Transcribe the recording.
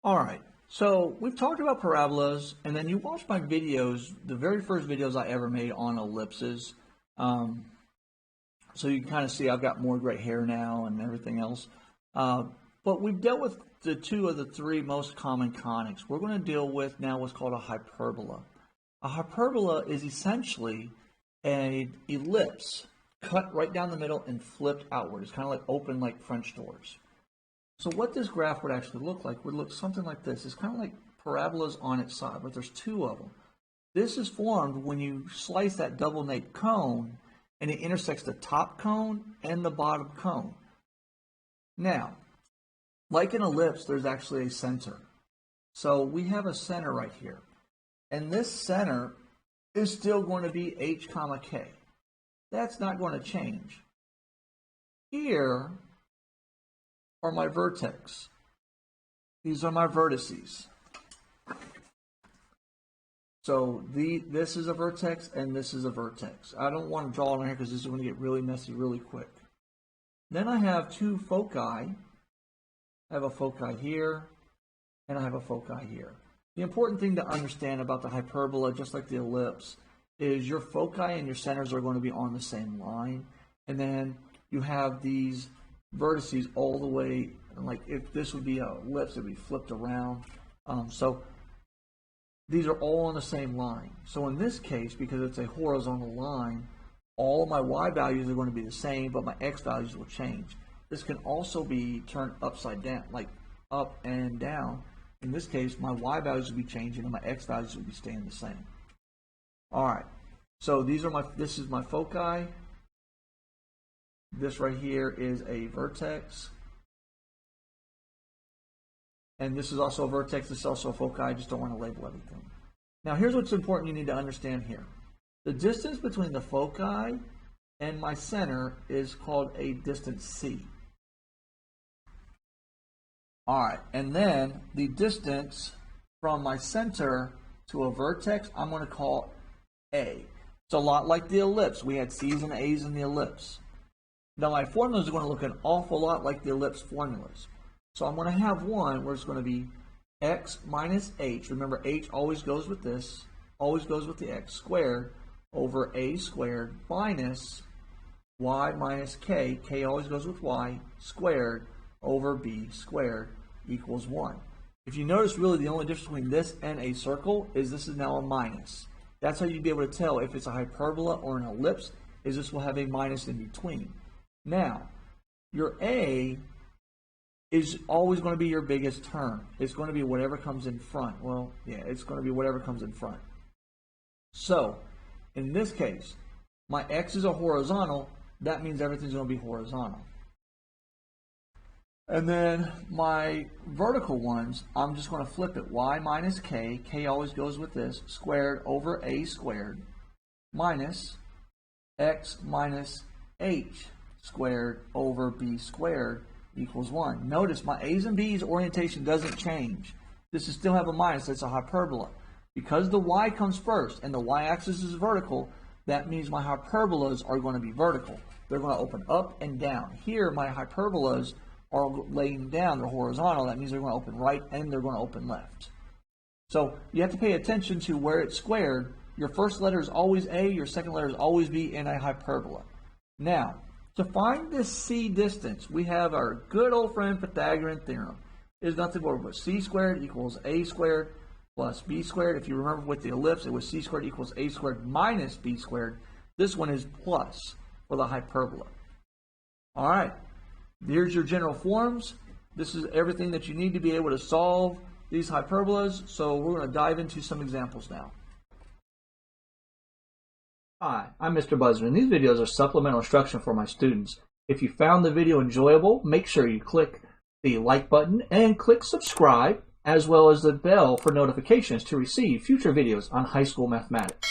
All right, so we've talked about parabolas, and then you watched my videos, the very first videos I ever made on ellipses. Um, so you can kind of see I've got more gray hair now and everything else. But we've dealt with the two of the three most common conics. We're going to deal with now what's called a hyperbola. A hyperbola is essentially an ellipse cut right down the middle and flipped outward. It's kind of like open like French doors. So what this graph would actually look like would look something like this. It's kind of like parabolas on its side, but there's two of them. This is formed when you slice that double nape cone and it intersects the top cone and the bottom cone. Now, like an ellipse, there's actually a center. So we have a center right here. And this center is still going to be h comma k. That's not going to change. Here are my vertex. These are my vertices. So this is a vertex and this is a vertex. I don't want to draw it on here because this is going to get really messy really quick. Then I have two foci. I have a foci here and I have a foci here. The important thing to understand about the hyperbola, just like the ellipse, is your foci and your centers are going to be on the same line. And then you have these vertices all the way, like if this would be a ellipse, it would be flipped around. So these are all on the same line. So in this case, because it's a horizontal line, all of my y values are going to be the same, but my x values will change. This can also be turned upside down, like up and down. In this case, my y values will be changing and my x values will be staying the same. All right, so this is my foci. This right here is a vertex. And this is also a vertex, this is also a foci. I just don't want to label everything. Now here's what's important you need to understand here. The distance between the foci and my center is called a distance c. Alright, and then the distance from my center to a vertex, I'm going to call a. It's a lot like the ellipse. We had c's and a's in the ellipse. Now my formulas are going to look an awful lot like the ellipse formulas. So I'm going to have one where it's going to be x minus h. Remember, h always goes with this, always goes with the x squared over a squared minus y minus k. K always goes with y squared over b squared equals 1. If you notice, really the only difference between this and a circle is this is now a minus. That's how you'd be able to tell if it's a hyperbola or an ellipse, is this will have a minus in between. Now, your a is always going to be your biggest term. It's going to be whatever comes in front. Well, yeah, it's going to be whatever comes in front. So, in this case, my x is a horizontal. That means everything's going to be horizontal. And then my vertical ones, I'm just going to flip it. Y minus k, k always goes with this, squared over a squared, minus x minus h squared over b squared equals 1. Notice my a's and b's orientation doesn't change. This is still have a minus. That's a hyperbola. Because the y comes first and the y-axis is vertical, that means my hyperbolas are going to be vertical. They're going to open up and down. Here, my hyperbolas are laying down. They're horizontal. That means they're going to open right and they're going to open left. So you have to pay attention to where it's squared. Your first letter is always a. Your second letter is always b in a hyperbola. Now, to find this c distance, we have our good old friend Pythagorean theorem. It is nothing more but c squared equals a squared plus b squared. If you remember with the ellipse, it was c squared equals a squared minus b squared. This one is plus for the hyperbola. All right, here's your general forms. This is everything that you need to be able to solve these hyperbolas. So we're going to dive into some examples now. Hi, I'm Mr. Buzzer, and these videos are supplemental instruction for my students. If you found the video enjoyable, make sure you click the like button and click subscribe, as well as the bell for notifications to receive future videos on high school mathematics.